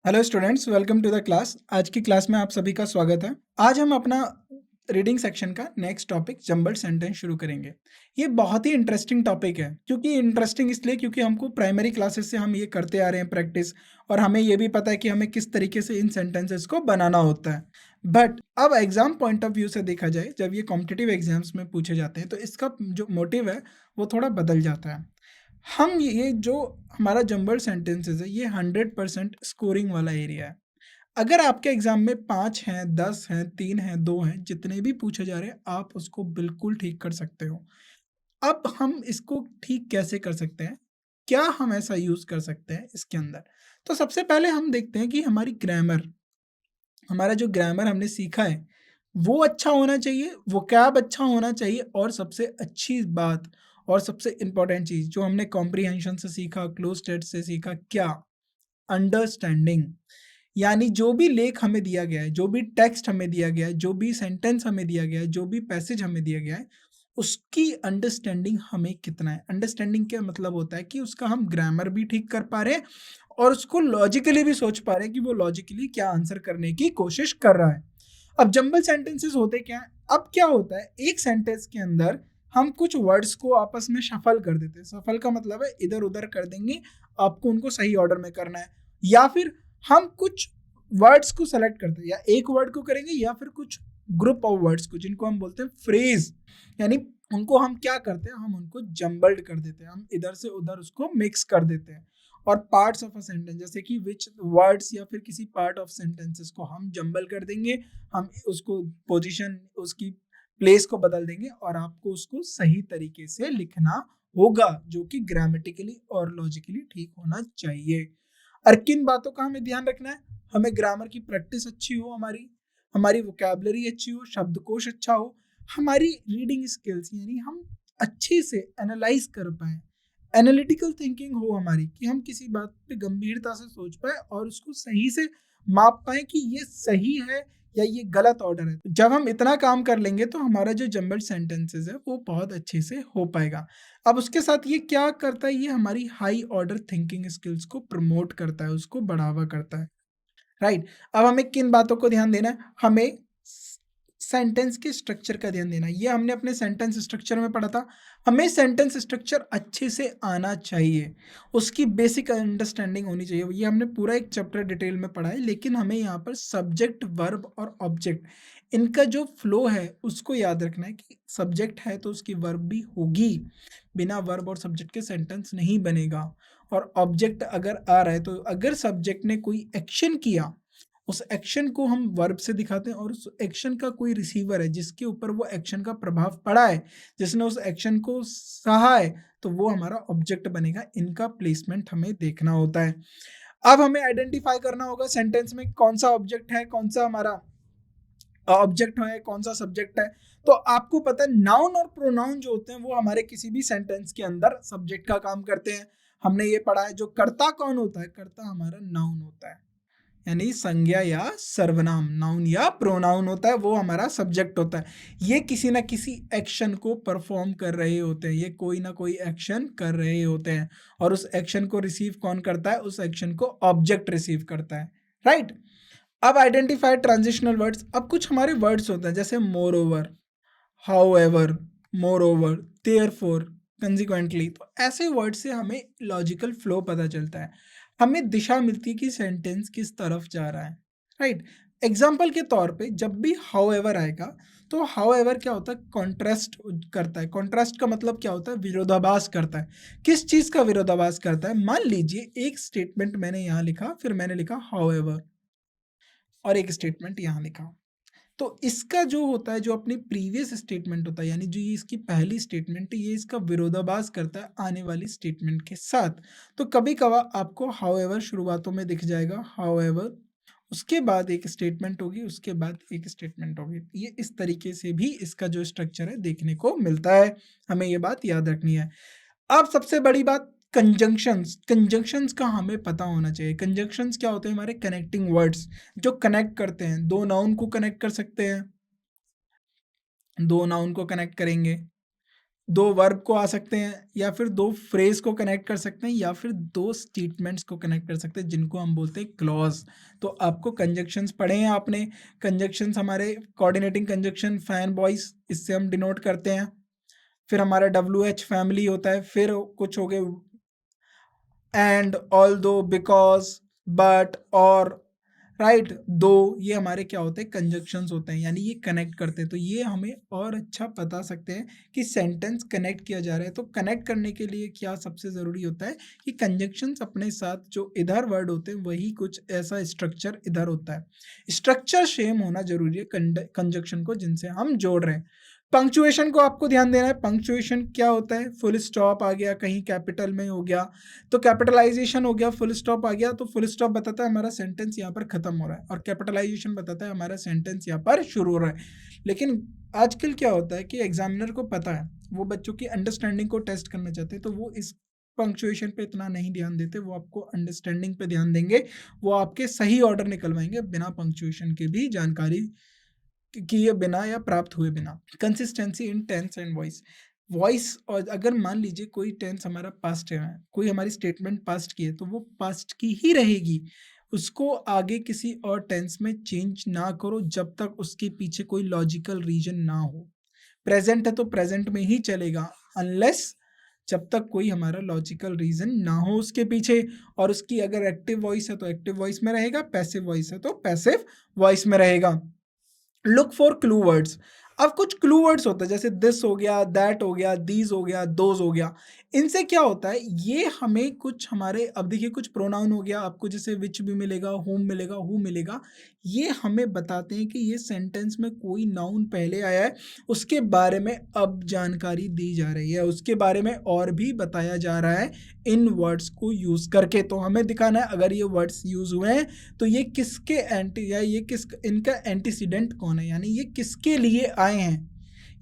Hello students, welcome to the class. आज की class में आप सभी का स्वागत है। आज हम अपना रीडिंग सेक्शन का नेक्स्ट टॉपिक जंबल्ड सेंटेंस शुरू करेंगे। ये बहुत ही इंटरेस्टिंग टॉपिक है। क्योंकि इंटरेस्टिंग इसलिए क्योंकि हमको प्राइमरी क्लासेस से हम ये करते आ रहे हैं प्रैक्टिस, और हमें ये भी पता है कि हमें किस तरीके से इन सेंटेंसेस को बनाना होता है। बट अब एग्जाम पॉइंट ऑफ व्यू से देखा जाए, जब ये कॉम्पिटिटिव एग्जाम्स में पूछे जाते हैं तो इसका जो मोटिव है वो थोड़ा बदल जाता है। हम ये जो हमारा जंबल सेंटेंसेस है, ये 100% स्कोरिंग वाला एरिया है। अगर आपके एग्जाम में 5 हैं, 10 हैं, 3 हैं, 2 हैं, जितने भी पूछे जा रहे हैं, आप उसको बिल्कुल ठीक कर सकते हो। अब हम इसको ठीक कैसे कर सकते हैं? क्या हम ऐसा यूज़ कर सकते हैं इसके अंदर? तो सबसे पहले हम देखते हैं कि हमारी ग्रामर, हमारा जो ग्रामर हमने सीखा है, वो अच्छा होना चाहिए, वोकैब अच्छा होना चाहिए, और सबसे अच्छी बात और सबसे इम्पोर्टेंट चीज़ जो हमने कॉम्प्रिहेंशन से सीखा, क्लोज टेस्ट से सीखा, क्या? अंडरस्टैंडिंग। यानी जो भी लेख हमें दिया गया है, जो भी टेक्स्ट हमें दिया गया है, जो भी सेंटेंस हमें दिया गया है, जो भी पैसेज हमें दिया गया है, उसकी अंडरस्टैंडिंग हमें कितना है। अंडरस्टैंडिंग क्या मतलब होता है कि उसका हम ग्रामर भी ठीक कर पा रहे हैं और उसको लॉजिकली भी सोच पा रहे हैं कि वो लॉजिकली क्या आंसर करने की कोशिश कर रहा है। अब जंबल सेंटेंसेस होते क्या है? अब क्या होता है, एक सेंटेंस के अंदर हम कुछ वर्ड्स को आपस में शफल कर देते हैं। सफल का मतलब है इधर उधर कर देंगे, आपको उनको सही ऑर्डर में करना है। या फिर हम कुछ वर्ड्स को सेलेक्ट करते हैं, या एक वर्ड को करेंगे या फिर कुछ ग्रुप ऑफ वर्ड्स को, जिनको हम बोलते हैं फ्रेज। यानी उनको हम क्या करते हैं, हम उनको जंबल्ड कर देते हैं, हम इधर से उधर उसको मिक्स कर देते हैं। और पार्ट्स ऑफ अ सेंटेंस, जैसे कि विच वर्ड्स या फिर किसी पार्ट ऑफ सेंटेंसेस को हम जंबल कर देंगे, हम उसको पोजीशन, उसकी प्लेस को बदल देंगे, और आपको उसको सही तरीके से लिखना होगा, जो कि ग्रामेटिकली और लॉजिकली ठीक होना चाहिए। और किन बातों का हमें ध्यान रखना है? हमें ग्रामर की प्रैक्टिस अच्छी हो, हमारी हमारी वोकैबुलरी अच्छी हो, शब्दकोश अच्छा हो, हमारी रीडिंग स्किल्स यानी हम अच्छे से एनालाइज कर पाए, एनालिटिकल थिंकिंग हो हमारी, कि हम किसी बात पे गंभीरता से सोच पाए और उसको सही से माप पाए कि ये सही है या ये गलत ऑर्डर है। जब हम इतना काम कर लेंगे तो हमारा जो जंबल्ड सेंटेंसेस है वो बहुत अच्छे से हो पाएगा। अब उसके साथ ये क्या करता है, ये हमारी हाई ऑर्डर थिंकिंग स्किल्स को प्रमोट करता है, उसको बढ़ावा करता है। राइट। अब हमें किन बातों को ध्यान देना है? हमें सेंटेंस के स्ट्रक्चर का ध्यान देना है। ये हमने अपने सेंटेंस स्ट्रक्चर में पढ़ा था। हमें सेंटेंस स्ट्रक्चर अच्छे से आना चाहिए, उसकी बेसिक अंडरस्टैंडिंग होनी चाहिए। ये हमने पूरा एक चैप्टर डिटेल में पढ़ा है, लेकिन हमें यहाँ पर सब्जेक्ट, वर्ब और ऑब्जेक्ट, इनका जो फ्लो है उसको याद रखना है कि सब्जेक्ट है तो उसकी वर्ब भी होगी। बिना वर्ब और सब्जेक्ट के सेंटेंस नहीं बनेगा। और ऑब्जेक्ट अगर आ रहा है तो अगर सब्जेक्ट ने कोई एक्शन किया, उस एक्शन को हम वर्ब से दिखाते हैं, और उस एक्शन का कोई रिसीवर है जिसके ऊपर वो एक्शन का प्रभाव पड़ा है, जिसने उस एक्शन को सहा है, तो वो हमारा ऑब्जेक्ट बनेगा। इनका प्लेसमेंट हमें देखना होता है। अब हमें आइडेंटिफाई करना होगा सेंटेंस में कौन सा ऑब्जेक्ट है, कौन सा हमारा ऑब्जेक्ट है, कौन सा सब्जेक्ट है। तो आपको पता है नाउन और प्रोनाउन जो होते हैं वो हमारे किसी भी सेंटेंस के अंदर सब्जेक्ट का काम करते हैं। हमने ये पढ़ा है। जो कर्ता कौन होता है? कर्ता हमारा नाउन होता है, यानी संज्ञा या सर्वनाम। नाउन या प्रोनाउन होता है, वो हमारा सब्जेक्ट होता है। ये किसी ना किसी एक्शन को परफॉर्म कर रहे होते हैं, ये कोई ना कोई एक्शन कर रहे होते हैं, और उस एक्शन को रिसीव कौन करता है? उस एक्शन को ऑब्जेक्ट रिसीव करता है। राइट। अब आइडेंटिफाई ट्रांजिशनल वर्ड्स। अब कुछ हमारे वर्ड्स होते हैं, जैसे more over, how ever, more over, therefore, consequently. तो ऐसे वर्ड से हमें लॉजिकल फ्लो पता चलता है, हमें दिशा मिलती है कि सेंटेंस किस तरफ जा रहा है। राइट। एग्जाम्पल के तौर पे जब भी हाउ एवर आएगा, तो हाउ एवर क्या होता है? कॉन्ट्रास्ट करता है। कॉन्ट्रास्ट का मतलब क्या होता है? विरोधाभास करता है। किस चीज का विरोधाभास करता है? मान लीजिए एक स्टेटमेंट मैंने यहाँ लिखा, फिर मैंने लिखा हाउ एवर, और एक स्टेटमेंट यहाँ लिखा। तो इसका जो होता है, जो अपनी प्रीवियस स्टेटमेंट होता है, यानी जो ये इसकी पहली स्टेटमेंट है, ये इसका विरोधाभास करता है आने वाली स्टेटमेंट के साथ। तो कभी कभार आपको हाउएवर शुरुआतों में दिख जाएगा, हाउएवर, उसके बाद एक स्टेटमेंट होगी, उसके बाद एक स्टेटमेंट होगी। ये इस तरीके से भी इसका जो स्ट्रक्चर है देखने को मिलता है। हमें ये बात याद रखनी है। अब सबसे बड़ी बात, कंजंक्शंस। कंजंक्शंस का हमें पता होना चाहिए। कंजंक्शंस क्या होते हैं? हमारे कनेक्टिंग वर्ड्स जो कनेक्ट करते हैं। दो नाउन को कनेक्ट कर सकते हैं, दो नाउन को कनेक्ट करेंगे, दो वर्ब को आ सकते हैं, या फिर दो फ्रेज को कनेक्ट कर सकते हैं, या फिर दो स्टेटमेंट्स को कनेक्ट कर सकते हैं, जिनको हम बोलते हैं क्लॉज। तो आपको कंजक्शंस पढ़े हैं आपने। कंजक्शंस हमारे कोऑर्डिनेटिंग कंजक्शन फैन बॉयज, इससे हम डिनोट करते हैं। फिर हमारा WH फैमिली होता है। फिर कुछ हो गए एंड, ऑल दो, बिकॉज, बट, और, राइट, दो, ये हमारे क्या होते हैं, कंजक्शंस होते हैं, यानी ये कनेक्ट करते हैं। तो ये हमें और अच्छा बता सकते हैं कि सेंटेंस कनेक्ट किया जा रहा है। तो कनेक्ट करने के लिए क्या सबसे ज़रूरी होता है कि कंजक्शंस अपने साथ जो इधर वर्ड होते हैं वही कुछ ऐसा स्ट्रक्चर इधर होता है। स्ट्रक्चर सेम होना जरूरी है कंजक्शन को जिनसे हम जोड़ रहे हैं। पंक्चुएशन को आपको ध्यान देना है। पंक्चुएशन क्या होता है, फुल स्टॉप आ गया, कहीं कैपिटल में हो गया तो कैपिटलाइजेशन हो गया, फुल स्टॉप आ गया तो फुल स्टॉप बताता है हमारा सेंटेंस यहाँ पर खत्म हो रहा है, और कैपिटलाइजेशन बताता है हमारा सेंटेंस यहाँ पर शुरू हो रहा है। लेकिन आजकल क्या होता है कि एग्जामिनर को पता है, वो बच्चों की अंडरस्टैंडिंग को टेस्ट करना चाहते हैं, तो वो इस पंक्चुएशन पे इतना नहीं ध्यान देते, वो आपको अंडरस्टैंडिंग पे ध्यान देंगे। वो आपके सही ऑर्डर निकलवाएंगे बिना पंक्चुएशन के भी जानकारी किए बिना या प्राप्त हुए बिना। Consistency in tense and voice. Voice, और अगर मान लीजिए कोई टेंस हमारा पास्ट है, कोई हमारी स्टेटमेंट पास्ट की है, तो वो पास्ट की ही रहेगी। उसको आगे किसी और टेंस में चेंज ना करो जब तक उसके पीछे कोई लॉजिकल रीजन ना हो। प्रेजेंट है तो प्रेजेंट में ही चलेगा, अनलेस जब तक कोई हमारा लॉजिकल रीजन ना हो उसके पीछे। और उसकी अगर एक्टिव वॉइस है तो एक्टिव वॉइस में रहेगा, पैसिव वॉइस है तो पैसिव वॉइस में रहेगा। Look for clue words. अब कुछ क्लू वर्ड्स होते हैं, जैसे दिस हो गया, दैट हो गया, दीज हो गया, दोज हो गया। इनसे क्या होता है, ये हमें कुछ हमारे, अब देखिए कुछ प्रोनाउन हो गया आपको, जैसे विच भी मिलेगा, होम मिलेगा, हु मिलेगा। ये हमें बताते हैं कि ये सेंटेंस में कोई नाउन पहले आया है, उसके बारे में अब जानकारी दी जा रही है, उसके बारे में और भी बताया जा रहा है इन वर्ड्स को यूज करके। तो हमें दिखाना है अगर ये वर्ड्स यूज हुए हैं तो ये किसके एंटी, या ये किस, इनका एंटीसीडेंट कौन है, यानी ये किसके लिए आए हैं,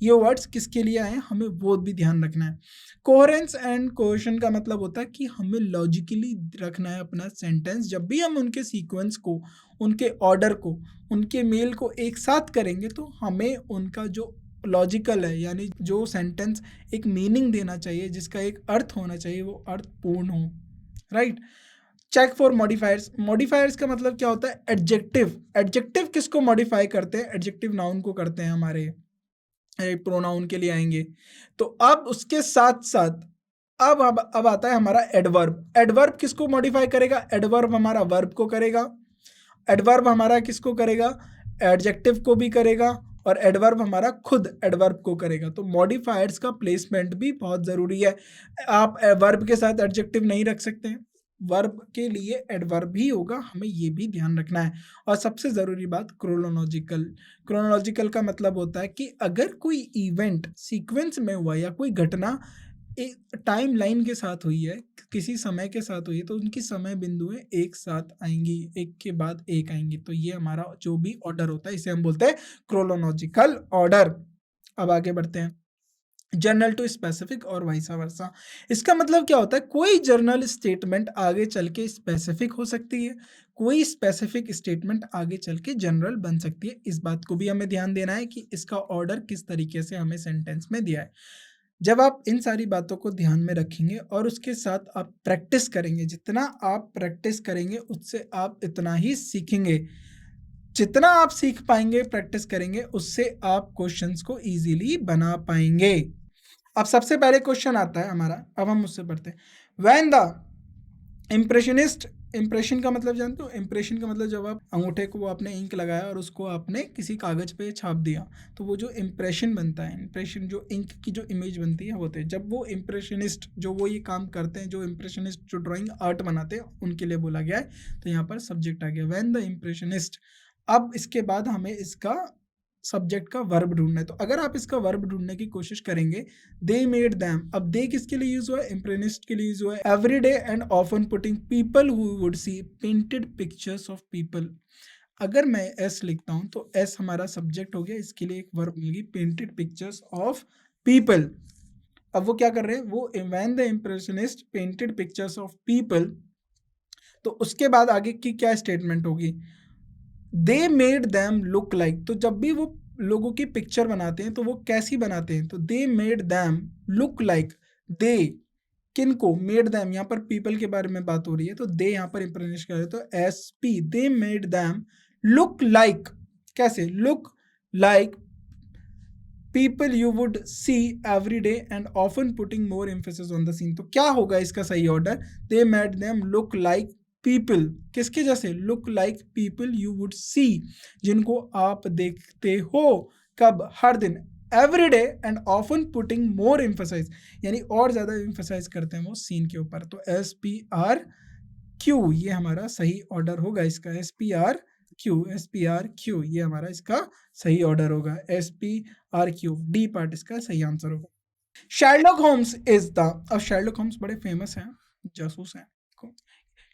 ये वर्ड्स किसके लिए आए हैं, हमें वो भी ध्यान रखना है। कोहेरेंस एंड कोहेशन का मतलब होता है कि हमें लॉजिकली रखना है अपना सेंटेंस। जब भी हम उनके सीक्वेंस को, उनके ऑर्डर को, उनके मेल को एक साथ करेंगे तो हमें उनका जो लॉजिकल है, यानी जो सेंटेंस एक मीनिंग देना चाहिए, जिसका एक अर्थ होना चाहिए, वो अर्थ पूर्ण हो, right. Check for modifiers. Modifiers का मतलब क्या होता है, एडजेक्टिव। एडजेक्टिव किसको मॉडिफाई करते हैं, एडजेक्टिव नाउन को करते हैं, हमारे प्रोनाउन के लिए आएंगे। तो अब उसके साथ साथ अब आता है हमारा एडवर्ब। एडवर्ब किसको मॉडिफाई करेगा, एडवर्ब हमारा वर्ब को करेगा। एडवर्ब हमारा किसको करेगा, एडजेक्टिव को भी करेगा, और एडवर्ब हमारा खुद एडवर्ब को करेगा। तो मॉडिफायर्स का प्लेसमेंट भी बहुत ज़रूरी है। आप वर्ब के साथ एडजेक्टिव नहीं रख सकते हैं, वर्ब के लिए एडवर्ब ही होगा, हमें ये भी ध्यान रखना है। और सबसे ज़रूरी बात, क्रोनोलॉजिकल। क्रोनोलॉजिकल का मतलब होता है कि अगर कोई इवेंट सीक्वेंस में हुआ, या कोई घटना एक टाइम लाइन के साथ हुई है, किसी समय के साथ हुई है, तो उनकी समय बिंदुएं एक साथ आएंगी, एक के बाद एक आएंगी। तो ये हमारा जो भी ऑर्डर होता है, इसे हम बोलते हैं क्रोनोलॉजिकल ऑर्डर। अब आगे बढ़ते हैं, जर्नल टू स्पेसिफिक और वाइसा वर्सा। इसका मतलब क्या होता है, कोई जर्नल स्टेटमेंट आगे चल के स्पेसिफिक हो सकती है, कोई स्पेसिफिक स्टेटमेंट आगे चल के जनरल बन सकती है। इस बात को भी हमें ध्यान देना है कि इसका ऑर्डर किस तरीके से हमें सेंटेंस में दिया है। जब आप इन सारी बातों को ध्यान में रखेंगे और उसके साथ आप प्रैक्टिस करेंगे, जितना आप प्रैक्टिस करेंगे उससे आप इतना ही सीखेंगे। जितना आप सीख पाएंगे, प्रैक्टिस करेंगे, उससे आप क्वेश्चंस को इजीली बना पाएंगे। अब सबसे पहले क्वेश्चन आता है हमारा, अब हम उससे पढ़ते हैं। व्हेन द इम्प्रेशनिस्ट, इम्प्रेशन का मतलब जानते हो, इम्प्रेशन का मतलब जब आप अंगूठे को आपने इंक लगाया और उसको आपने किसी कागज़ पे छाप दिया, तो वो जो इम्प्रेशन बनता है, इम्प्रेशन जो इंक की जो इमेज बनती है होते हैं, जब वो इम्प्रेशनिस्ट जो वो ये काम करते हैं, जो इम्प्रेशनिस्ट जो ड्राइंग आर्ट बनाते हैं, उनके लिए बोला गया है। तो यहाँ पर सब्जेक्ट आ गया व्हेन द इम्प्रेशनिस्ट। अब इसके बाद हमें इसका सब्जेक्ट का वर्ब ढूंढना है। तो अगर आप इसका वर्ब ढूंढने की कोशिश करेंगे, दे मेड दैम। अब दे किसके लिए यूज हुआ है, इम्प्रेनिस्ट के लिए यूज हुआ है। Every day and often putting people who would see painted pictures of people. अगर मैं एस लिखता हूं तो एस हमारा सब्जेक्ट हो गया, इसके लिए एक वर्ब मिलेगी, पेंटेड पिक्चर्स ऑफ पीपल। अब वो क्या कर रहे हैं, वो when the impressionist painted pictures of people, तो उसके बाद आगे की क्या स्टेटमेंट होगी, दे मेड दैम लुक लाइक। तो जब भी वो लोगों की पिक्चर बनाते हैं तो वो कैसी बनाते हैं, तो they made them look like, they किनको, मेड दैम, यहाँ पर पीपल के बारे में बात हो रही है तो दे यहाँ पर इंप्रोनाउंस कर रहे तो S P, they made them look like, कैसे, look like people you would see every day and often putting more emphasis on the scene. तो क्या होगा इसका सही order, they made them look like people, किसके जैसे, look like people you would see, जिनको आप देखते हो, कब, हर दिन, every day and often putting more emphasise, यानी और ज्यादा एम्फेसाइज करते हैं वो सीन के ऊपर। तो एस पी आर क्यू ये हमारा सही ऑर्डर होगा इसका, एस पी आर क्यू ये हमारा इसका सही ऑर्डर होगा, S P R Q, D part इसका सही आंसर होगा। शर्लॉक होम्स इज द, अब शर्लॉक होम्स बड़े फेमस हैं, जासूस हैं,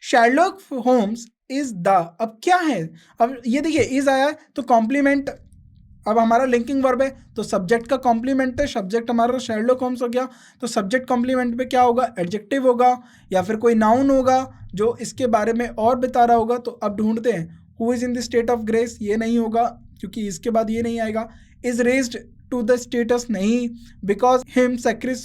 शर्लॉक होम्स इज द, अब क्या है, अब ये देखिए इज आया तो कॉम्प्लीमेंट, अब हमारा लिंकिंग वर्ब है तो सब्जेक्ट का कॉम्प्लीमेंट है, सब्जेक्ट हमारा शर्लॉक होम्स हो गया, तो सब्जेक्ट कॉम्प्लीमेंट पे क्या होगा, एडजेक्टिव होगा या फिर कोई नाउन होगा जो इसके बारे में और बता रहा होगा। तो अब ढूंढते हैं, who is in the state of grace, ये नहीं होगा क्योंकि इसके बाद ये नहीं आएगा, is raised to the status नहीं, बिकॉज हिम सैक्रिस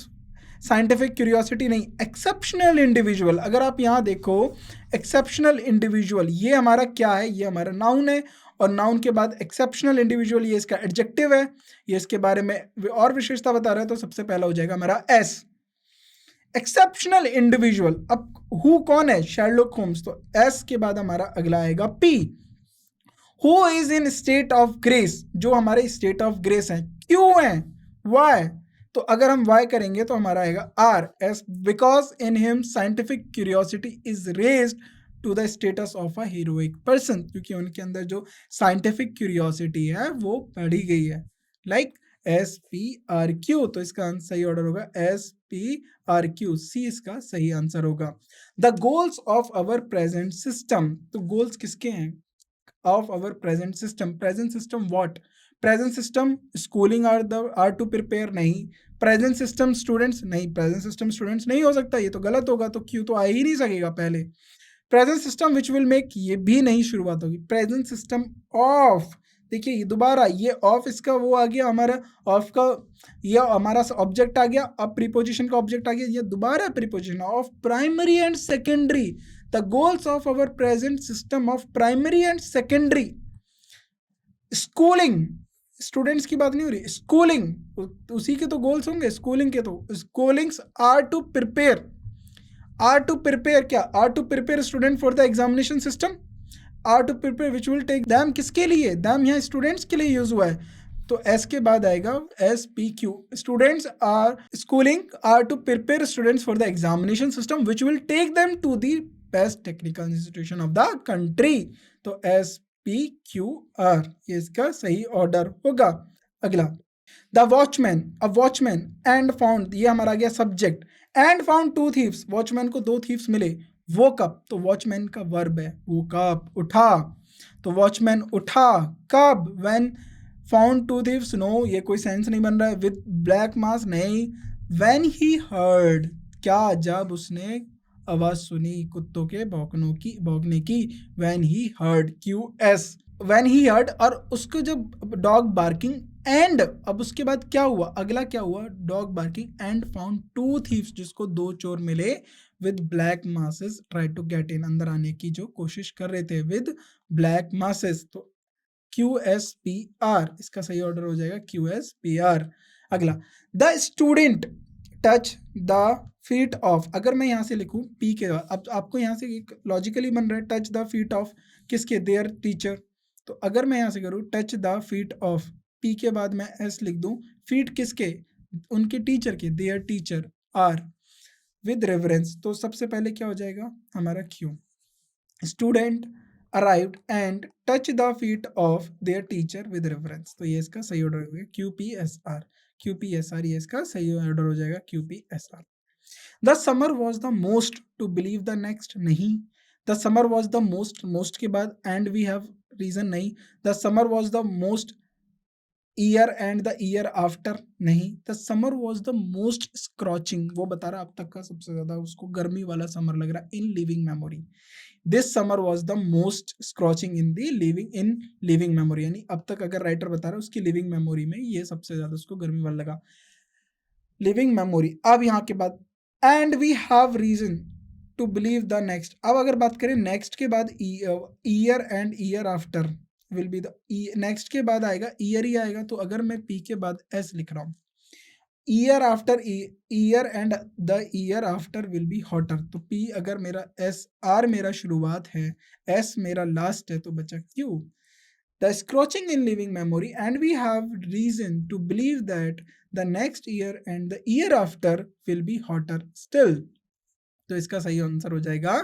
साइंटिफिक क्यूरियोसिटी नहीं, एक्सेप्शनल इंडिविजुअल, अगर आप यहाँ देखो एक्सेप्शनल इंडिविजुअल ये हमारा क्या है, ये हमारा नाउन है और नाउन के बाद एक्सेप्शनल इंडिविजुअल ये इसका एडजेक्टिव है, ये इसके बारे में और विशेषता बता रहा है तो सबसे पहला हो जाएगा हमारा एस, एक्सेप्शनल इंडिविजुअल। अब हु कौन है, शर्लॉक होम्स, तो एस के बाद हमारा अगला आएगा P, who is in state of grace, जो हमारे स्टेट ऑफ ग्रेस है, क्यों है, वाई, तो अगर हम वाई करेंगे तो हमारा आएगा R S, because in him scientific curiosity is raised to the status of a heroic person, क्योंकि उनके अंदर जो साइंटिफिक क्यूरियोसिटी है वो बढ़ी गई है, like S P R Q, तो इसका सही ऑर्डर होगा एस पी आर क्यू, सी इसका सही आंसर होगा। The goals of our present system, तो गोल्स किसके हैं, of our present system what, present system schooling are to prepare नहीं, present system students नहीं, present system students नहीं हो सकता, ये तो गलत होगा, तो क्यों तो आ ही नहीं सकेगा पहले, present system which will make ये भी नहीं शुरुआत होगी, present system of, देखिए ये दोबारा ये ऑफ इसका वो आ गया हमारा, ऑफ का ये हमारा ऑब्जेक्ट आ गया, अब प्रीपोजिशन का ऑब्जेक्ट आ गया, ये दोबारा preposition of primary and secondary, the goals of our present system of primary and secondary schooling, students की बात नहीं हो रही, स्कूलिंग उसी के तो गोल्स होंगे, स्कूलिंग के तो स्कूलिंग्स आर टू प्रिपेयर क्या, are to prepare student for the examination system, are to prepare which will take them, किसके लिए, दैम यहाँ स्टूडेंट्स के लिए यूज हुआ है, तो एस के बाद आएगा S P Q, students are schooling are to prepare students for the examination system which will take them to the best technical institution of the country, तो एस पी क्यू आर ये इसका सही order होगा। अगला the watchman, अब watchman and found ये हमारा गया subject, and found two thieves, watchman को दो थीव्स मिले, वो कब, तो वॉचमैन का वर्ब है, वो कब, उठा, तो वॉचमैन उठा कब, when, found two thieves no ये कोई सेंस नहीं बन रहा है, विद ब्लैक मास्क नहीं, व्हेन ही हर्ड क्या, जब उसने आवाज सुनी कुत्तों के भौंकने की, when he heard Q S, when he heard, और उसको जब डॉग बार्किंग एंड, अब उसके बाद क्या हुआ, अगला क्या हुआ, dog barking and found two thieves, जिसको दो चोर मिले, with black masses try to get in, अंदर आने की जो कोशिश कर रहे थे, विद ब्लैक मासेस, तो क्यू एस पी आर इसका सही ऑर्डर हो जाएगा, क्यू एस पी आर। अगला the student touch the feet of, अगर मैं यहाँ से लिखूँ पी के बाद, अब आपको यहाँ से एक लॉजिकली बन रहा है, टच द फीट ऑफ किसके, देयर टीचर, तो अगर मैं यहाँ से करूँ touch the feet of, P के बाद मैं एस लिख दूँ, फीट किसके, उनके टीचर के, their teacher, are with reference, तो सबसे पहले क्या हो जाएगा हमारा Q, student arrived and touch the feet of their teacher with reference, तो ये इसका सही ऑर्डर हो गया QPSR ये इसका सही ऑर्डर हो जाएगा QPSR। The summer was the most to believe the next नहीं, the summer was the most के बाद and we have reason नहीं, the summer was the most year and the year after नहीं, the summer was the most scorching, वो बता रहा अब तक का सबसे ज्यादा उसको गर्मी वाला समर लग रहा in living memory. This summer was the most scorching in living memory, यानी अब तक अगर राइटर बता रहा है उसकी लिविंग मेमोरी में ये सबसे ज्यादा उसको गर्मी वाला लगा, लिविंग मेमोरी। अब यहाँ के बाद and we have reason to believe the next. अब अगर बात करें नेक्स्ट के बाद year and year after will be the, next के बाद आएगा ईयर ही आएगा, तो अगर मैं पी के बाद एस लिख रहा हूँ, year after year and the year after will B hotter, तो पी अगर मेरा एस, आर मेरा शुरुआत है, एस मेरा लास्ट है, तो बचा Q, the scorching in living memory, and we have reason to believe that the next year and the year after will be hotter still। तो इसका सही आंसर हो जाएगा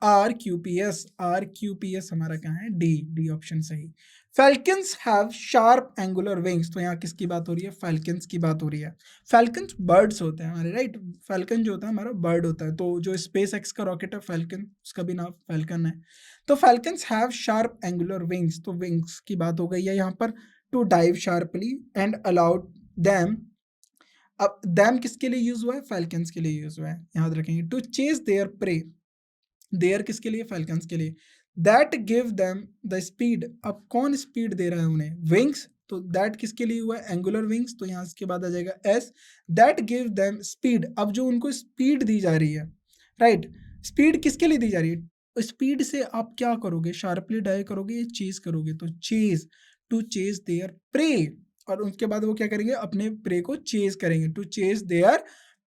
R Q P S. R Q P S हमारा क्या है, D, D option सही। Falcons have sharp angular wings, तो यहाँ किसकी बात हो रही है, फैल्कन्स की बात हो रही है। फैल्कन्स बर्ड्स होते हैं हमारे, राइट, फैल्कन जो होता है हमारा बर्ड होता है, तो जो स्पेस एक्स का रॉकेट है फैल्कन, उसका भी नाम फैल्कन है। तो falcons have sharp angular wings, तो विंग्स की बात हो गई है यहाँ पर, to dive sharply and allowed them. अब दैम किसके लिए यूज हुआ है, फैल्कन्स के लिए यूज हुआ है, याद रखेंगे। To chase their prey, their किसके लिए, फैल्कन्स के लिए। That give them the speed, अब कौन स्पीड दे रहा है उन्हें, विंग्स, तो दैट किसके लिए हुआ है, एंगुलर विंग्स, तो यहाँ इसके बाद आ जाएगा S. That give them speed, अब जो उनको स्पीड दी जा रही है, राइट, स्पीड किसके लिए दी जा रही है, स्पीड से आप क्या करोगे, शार्पली डाइव करोगे या चेज करोगे, तो chase, to chase their prey, और उसके बाद वो क्या करेंगे, अपने प्रे को चेज करेंगे, टू चेज देयर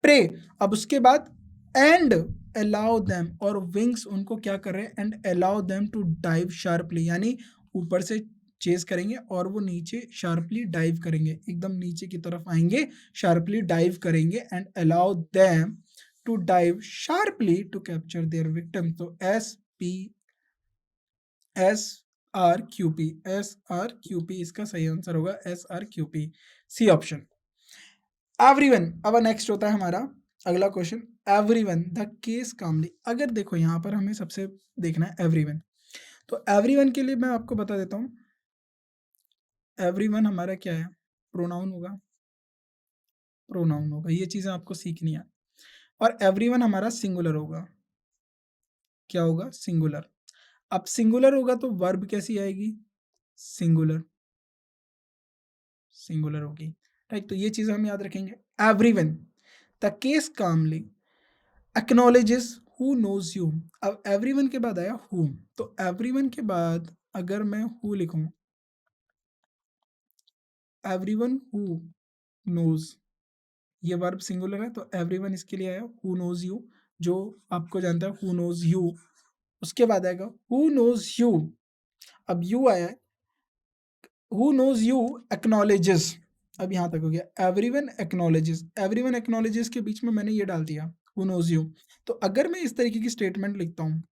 प्रे। अब उसके बाद एंड अलाउ देम, और विंग्स उनको क्या कर रहे हैं, and allow them to dive sharply, यानी ऊपर से चेज करेंगे और वो नीचे शार्पली डाइव करेंगे, एकदम नीचे की तरफ आएंगे, शार्पली डाइव करेंगे, and allow them to dive sharply to capture their victim. तो S P S R Q P, S R Q P इसका सही आंसर होगा, S R Q P, C option. Everyone, अब नेक्स्ट होता है हमारा अगला question, everyone the case calmly. अगर देखो यहाँ पर हमें सबसे देखना है एवरीवन, तो एवरीवन के लिए मैं आपको बता देता हूँ, एवरीवन हमारा क्या है, प्रोनाउन होगा, प्रोनाउन होगा, ये चीजें आपको सीखनी है। और एवरीवन हमारा सिंगुलर होगा, क्या होगा, सिंगुलर। अब सिंगुलर होगा तो वर्ब कैसी आएगी, सिंगुलर, सिंगुलर होगी, राइट, तो ये चीजें हम याद रखेंगे। Everyone the case calmly acknowledges who knows you। अब एवरीवन के बाद आया who, तो एवरीवन के बाद अगर मैं who लिखूं, एवरीवन who knows, ये वर्ब सिंगुलर है, तो एवरीवन इसके लिए आया who knows you, जो आपको जानता है who knows you। उसके बाद आएगा who knows you, अब you आया है, who knows you acknowledges, अब यहाँ तक हो गया, एवरीवन एक्नॉलेजेस, एवरीवन एक्नॉलेजेस के बीच में मैंने ये डाल दिया who knows you। तो अगर मैं इस तरीके की स्टेटमेंट लिखता हूँ,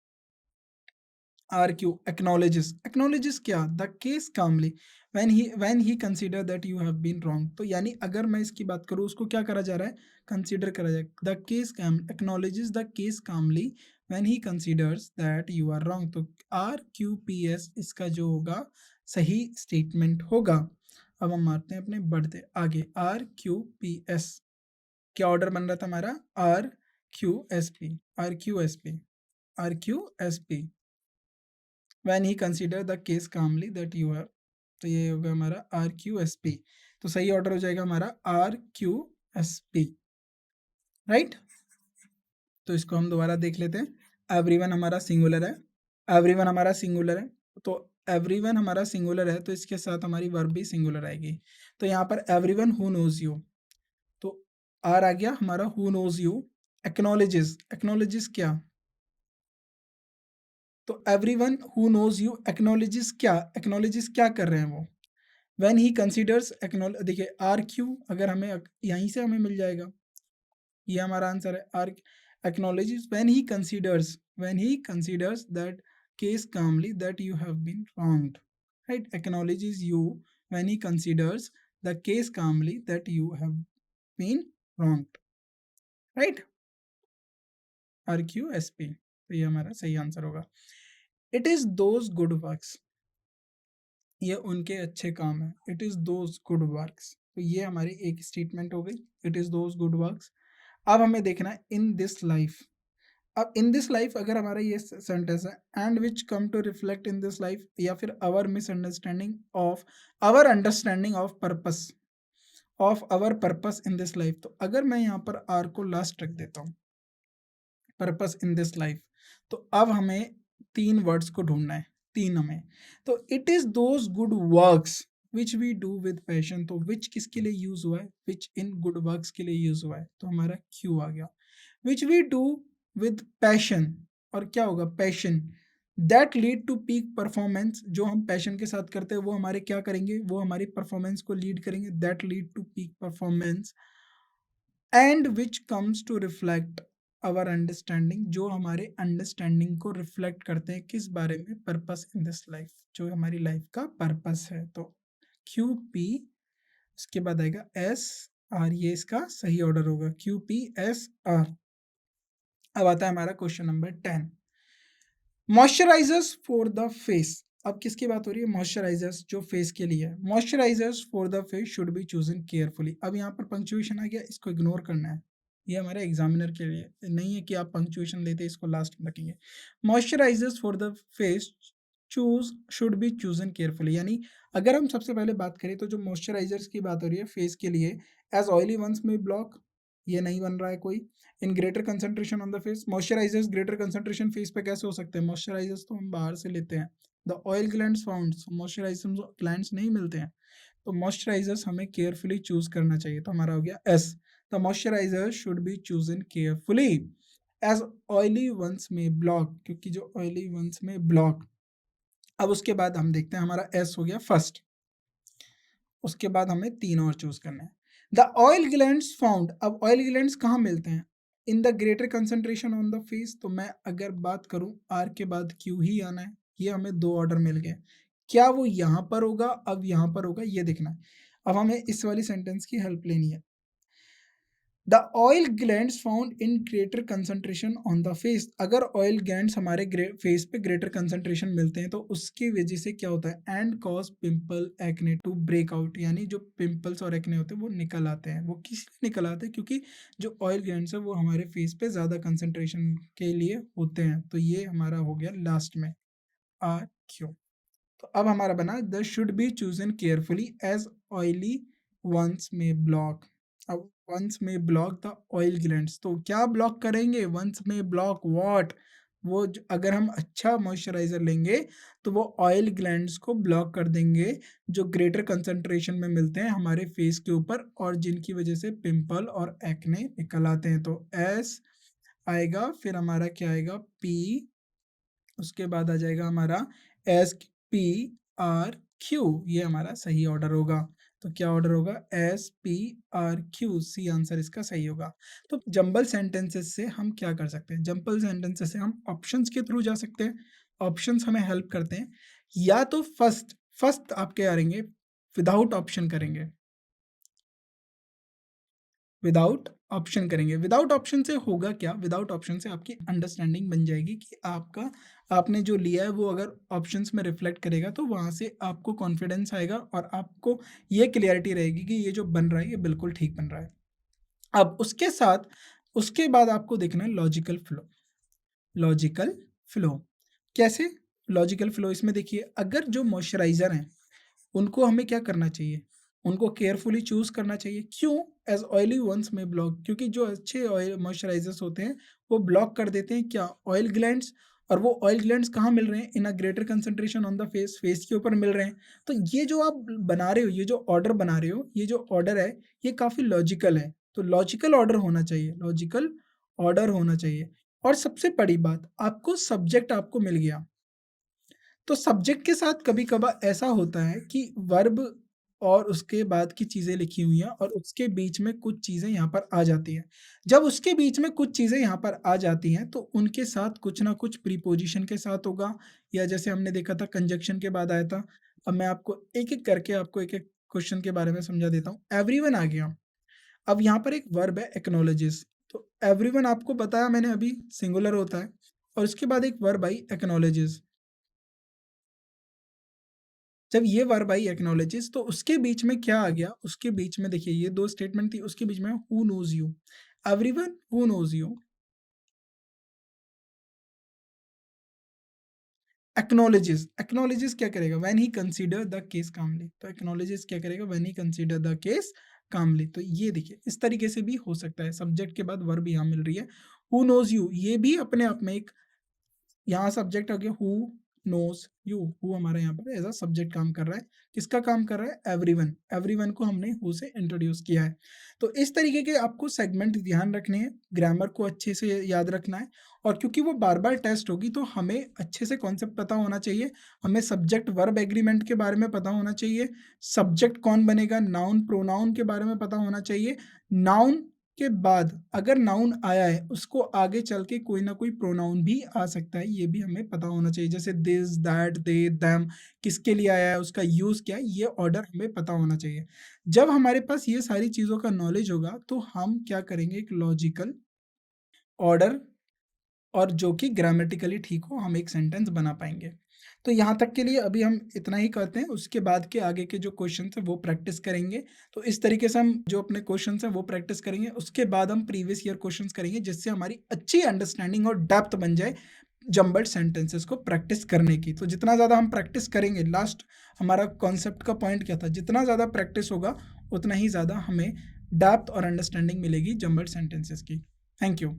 आर क्यू acknowledges, acknowledges क्या, the case calmly when he consider that you have been wrong, तो यानी अगर मैं इसकी बात करूँ, उसको क्या करा जा रहा है, कंसीडर करा जाए, the case acknowledges the case calmly when he considers that you are wrong, तो आर क्यू पी एस इसका जो होगा सही स्टेटमेंट होगा। अब हम मारते हैं अपने बढ़ते आगे, आर क्यू पी एस, क्या ऑर्डर बन रहा था हमारा, R Q S P, R Q S P, R Q S P, when he consider the case calmly that you have, तो ये होगा हमारा आर क्यू एस पी, तो सही ऑर्डर हो जाएगा हमारा R Q S P, right. तो इसको हम दोबारा देख लेते हैं, एवरीवन हमारा सिंगुलर है, एवरीवन हमारा सिंगुलर है, तो एवरीवन हमारा सिंगुलर है, तो इसके साथ हमारी वर्ब भी सिंगुलर आएगी, तो यहाँ पर एवरीवन हु नोज यू, तो आर आ गया हमारा who knows you. Acknowledges, acknowledges क्या, तो everyone who knows you acknowledges क्या, एक्नॉलेजेस क्या कर रहे हैं वो, व्हेन ही कंसीडर्स एक्नॉलेज, देखिए आर क्यू अगर हमें यहीं से हमें मिल जाएगा, ये हमारा आंसर है, R acknowledges when he considers that case calmly that you have been wronged, right, acknowledges you when he considers the case calmly that you have been wronged, right, R Q S P, तो ये हमारा सही answer होगा। It is those good works, ये उनके अच्छे काम है। It is those good works. तो ये हमारी एक स्टेटमेंट हो गई, it is those good works. अब हमें देखना है इन दिस लाइफ। अब इन दिस लाइफ अगर हमारा ये सेंटेंस है, and which come to reflect in this life, या फिर our misunderstanding of our understanding of our purpose in this life. तो अगर मैं यहाँ पर आर को लास्ट रख देता हूँ, पर्पस इन दिस लाइफ, तो अब हमें तीन वर्ड्स को ढूंढना है, तीन हमें। तो it is those good works which we do with passion. तो विच किसके लिए यूज हुआ है, विच इन गुड वर्क्स के लिए यूज हुआ है, तो हमारा क्यू आ गया। Which we do with passion, और क्या होगा, passion, that lead to peak performance. जो हम पैशन के साथ करते हैं वो हमारे क्या करेंगे, वो हमारी परफॉर्मेंस को लीड करेंगे, that lead to peak performance. And which comes to reflect our understanding, जो हमारे अंडरस्टैंडिंग को रिफ्लेक्ट करते हैं किस बारे में, पर्पस इन दिस लाइफ, जो हमारी लाइफ का पर्पस है। तो क्यू पी, इसके बाद आएगा एस आर, ये इसका सही ऑर्डर होगा, क्यू पी एस आर। अब आता है हमारा question number 10, moisturisers for the face. अब किसकी बात हो रही है, मॉइस्चराइजर्स जो फेस के लिए है। Moisturisers for the face should be chosen carefully. अब यहाँ पर पंक्चुएशन आ गया, इसको इग्नोर करना है, ये हमारे एग्जामिनर के लिए नहीं है कि आप पंक्चुएशन लेते इसको लास्ट में रखेंगे। Moisturisers for the face choose should be chosen carefully, यानी अगर हम सबसे पहले बात करें तो जो मॉइस्चराइजर्स की बात हो रही है फेस के लिए, एज ऑयली वंस में ब्लॉक, ये नहीं बन रहा है कोई। In greater concentration on the face, moisturisers greater concentration face पे कैसे हो सकते हैं, मॉइस्चराइजर्स तो हम बाहर से लेते हैं। The oil glands found, moisturiser glands नहीं मिलते हैं, तो मॉइस्चराइजर्स हमें केयरफुली चूज करना चाहिए। तो हमारा हो गया S, the moisturizer should be chosen carefully as oily ones में ब्लॉक, क्योंकि जो ऑयली वंस में ब्लॉक। अब उसके बाद हम देखते हैं, हमारा एस हो गया फर्स्ट, उसके बाद हमें तीन और चूज करना है। द ऑयल ग्लैंड्स फाउंड, अब ऑयल ग्लैंड्स कहाँ मिलते हैं, in the greater concentration on the face. तो मैं अगर बात करूं आर के बाद क्यू ही आना है, ये हमें दो ऑर्डर मिल गए, क्या वो यहां पर होगा, अब यहां पर होगा, ये देखना है। अब हमें इस वाली सेंटेंस की हेल्प लेनी है। The oil glands found in greater concentration on the face, अगर ऑयल ग्लैंड्स हमारे फेस पे ग्रेटर कंसंट्रेशन मिलते हैं तो उसकी वजह से क्या होता है, and cause pimple acne to break out, यानी जो पिंपल्स और एक्ने होते हैं वो निकल आते हैं। वो किस लिए निकल आते हैं, क्योंकि जो ऑयल ग्लैंड्स है वो हमारे फेस पे ज़्यादा कंसंट्रेशन के लिए होते हैं। तो ये हमारा हो गया लास्ट में आर क्यू। तो अब हमारा बना the should be chosen carefully as oily ones में ब्लॉक। अब वंस में ब्लॉक द ऑयल ग्लैंड्स, तो क्या ब्लॉक करेंगे, वंस में ब्लॉक व्हाट, अगर हम अच्छा मॉइस्चराइजर लेंगे तो वो ऑयल ग्लैंड्स को ब्लॉक कर देंगे जो ग्रेटर कंसंट्रेशन में मिलते हैं हमारे फेस के ऊपर और जिनकी वजह से पिंपल और एक्ने निकल आते हैं। तो एस आएगा, फिर हमारा क्या आएगा पी, उसके बाद आ जाएगा हमारा एस पी आर क्यू, ये हमारा सही ऑर्डर होगा। तो क्या ऑर्डर होगा, S P R Q, C answer इसका सही होगा। तो जंबल सेंटेंसेस से हम क्या कर सकते हैं, जंबल सेंटेंसेस से हम ऑप्शंस के थ्रू जा सकते हैं। ऑप्शंस हमें हेल्प करते हैं, या तो फर्स्ट फर्स्ट आप क्या करेंगे, विदाउट ऑप्शन करेंगे, विदाउट ऑप्शन करेंगे। विदाउट ऑप्शन से होगा क्या, विदाउट ऑप्शन से आपकी अंडरस्टैंडिंग बन जाएगी कि आपका आपने जो लिया है वो अगर ऑप्शंस में रिफ्लेक्ट करेगा तो वहाँ से आपको कॉन्फिडेंस आएगा और आपको ये क्लियरिटी रहेगी कि ये जो बन रहा है ये बिल्कुल ठीक बन रहा है। अब उसके साथ उसके बाद आपको देखना है लॉजिकल फ्लो। लॉजिकल फ्लो कैसे, लॉजिकल फ्लो इसमें देखिए, अगर जो मॉइस्चराइजर हैं उनको हमें क्या करना चाहिए, उनको केयरफुली चूज करना चाहिए। क्यों, एज ऑयली वंस में ब्लॉक, क्योंकि जो अच्छे ऑयल मॉइस्चराइजर्स होते हैं वो ब्लॉक कर देते हैं क्या, ऑयल ग्लैंड्स। और वो ऑयल ग्लैंड्स कहाँ मिल रहे हैं, in a greater concentration on the face, face के ऊपर मिल रहे हैं। तो ये जो आप बना रहे हो, ये जो ऑर्डर बना रहे हो, ये जो ऑर्डर है ये काफ़ी लॉजिकल है। तो लॉजिकल ऑर्डर होना चाहिए, लॉजिकल ऑर्डर होना चाहिए। और सबसे बड़ी बात, आपको सब्जेक्ट आपको मिल गया, तो सब्जेक्ट के साथ कभी-कभार ऐसा होता है कि वर्ब और उसके बाद की चीज़ें लिखी हुई हैं और उसके बीच में कुछ चीज़ें यहाँ पर आ जाती हैं। जब उसके बीच में कुछ चीज़ें यहाँ पर आ जाती हैं, तो उनके साथ कुछ ना कुछ प्रीपोज़िशन के साथ होगा, या जैसे हमने देखा था कंजंक्शन के बाद आया था। अब मैं आपको एक-एक करके आपको एक-एक क्वेश्चन के बारे में समझा देता हूँ। एवरीवन आ गया। अब यहाँ पर एक वर्ब है एक्नॉलेजेस, तो एवरीवन आपको बताया मैंने अभी सिंगुलर होता है और उसके बाद एक वर्ब आई एक्नॉलेजेस। जब ये वर्ब आई एक्नॉलेजेस, तो उसके बीच में क्या आ गया, उसके बीच में देखिए ये 2 स्टेटमेंट थी, उसके बीच में who knows you, everyone who knows you. Acknowledges क्या करेगा, when he consider the case calmly, तो एक्नॉलेजेस क्या करेगा, when he consider the case calmly. तो ये देखिए इस तरीके से भी हो सकता है, सब्जेक्ट के बाद वर्ब यहाँ मिल रही है। हु नोज यू, ये भी अपने आप में एक, यहाँ सब्जेक्ट आ गया हु नोज यू, हु हमारा यहाँ पर एज अ सब्जेक्ट काम कर रहा है। किसका काम कर रहा है, एवरीवन, एवरीवन को हमने हु से इंट्रोड्यूस किया है। तो इस तरीके के आपको सेगमेंट ध्यान रखने हैं, ग्रामर को अच्छे से याद रखना है, और क्योंकि वो बार बार टेस्ट होगी तो हमें अच्छे से कॉन्सेप्ट पता होना चाहिए। हमें सब्जेक्ट वर्ब एग्रीमेंट के बारे में पता होना चाहिए, सब्जेक्ट कौन बनेगा, नाउन प्रोनाउन के बारे में पता होना चाहिए, नाउन के बाद अगर नाउन आया है उसको आगे चल के कोई ना कोई प्रोनाउन भी आ सकता है, ये भी हमें पता होना चाहिए। जैसे दिस, दैट, दे, देम, किसके लिए आया है, उसका यूज क्या है, ये ऑर्डर हमें पता होना चाहिए। जब हमारे पास ये सारी चीजों का नॉलेज होगा तो हम क्या करेंगे, एक लॉजिकल ऑर्डर और जो कि ग्रामेटिकली ठीक हो, हम एक सेंटेंस बना पाएंगे। तो यहाँ तक के लिए अभी हम इतना ही करते हैं, उसके बाद के आगे के जो क्वेश्चन है वो प्रैक्टिस करेंगे। तो इस तरीके से हम जो अपने क्वेश्चन है वो प्रैक्टिस करेंगे, उसके बाद हम प्रीवियस ईयर क्वेश्चन करेंगे, जिससे हमारी अच्छी अंडरस्टैंडिंग और डेप्थ बन जाए जम्बल्ड सेंटेंसेस को प्रैक्टिस करने की। तो जितना ज़्यादा हम प्रैक्टिस करेंगे, लास्ट हमारा कॉन्सेप्ट का पॉइंट क्या था, जितना ज़्यादा प्रैक्टिस होगा उतना ही ज़्यादा हमें डेप्थ और अंडरस्टैंडिंग मिलेगी जम्बल्ड सेंटेंसेस की। Thank you.